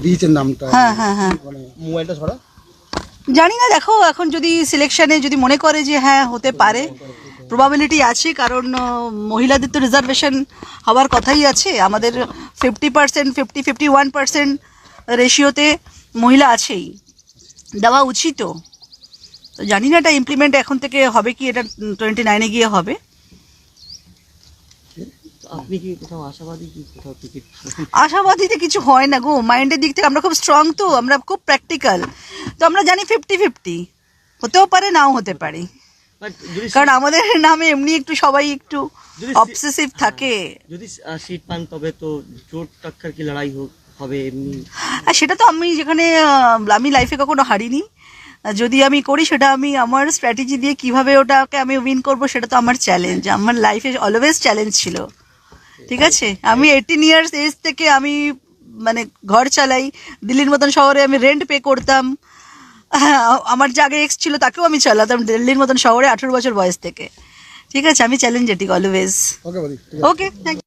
দিয়েছেন নামটা, হ্যাঁ হ্যাঁ হ্যাঁ মানে মোবাইলটা ছড়া জানি না, দেখো এখন যদি সিলেকশনে যদি মনে করে যে হ্যাঁ হতে পারে, প্রবাবিলিটি আছে, কারণ মহিলাদের তো রিজার্ভেশন হওয়ার কথাই আছে। আমাদের 50%, 51% রেশিওতে মহিলা আছেই, দেওয়া উচিতও। তো জানি না এটা ইমপ্লিমেন্ট এখন থেকে হবে কি, এটা 29-এ গিয়ে হবে। আপনি কি কোথাও আশাবাদী, কি কোথাও টিকিট? আশাবাদীতে কিছু হয় না গো, মাইন্ডের দিক থেকে আমরা খুব স্ট্রং, তো আমরা খুব প্র্যাকটিক্যাল, তো আমরা জানি 50-50 হতেও পারে, নাও হতে পারে, কারণ আমাদের নামে এমনি একটু সবাই একটু অবসেসিভ থাকে। যদি সিট পান তবে তো জোর টাক্কার কি লড়াই হবে এমনি? আর সেটা তো আমি যেখানে আমি লাইফে কখনো হারিনি, যদি আমি করি সেটা আমি আমার স্ট্র্যাটেজি দিয়ে কিভাবে ওটাকে আমি উইন করব, সেটা তো আমার চ্যালেঞ্জ, আমার লাইফে অলওয়েজ চ্যালেঞ্জ ছিল। ঠিক আছে, আমি 18 ইয়ার্স এজ থেকে আমি মানে ঘর চালাই, দিল্লির মতন শহরে আমি রেন্ট পে করতাম, হ্যাঁ, আমার যে আগে এক্স ছিল তাকেও আমি চালাতাম দিল্লির মতন শহরে 18 বছর বয়স থেকে। ঠিক আছে, আমি চ্যালেঞ্জ এটি অলওয়েজ। ওকে বলি। ওকে, থ্যাংক ইউ।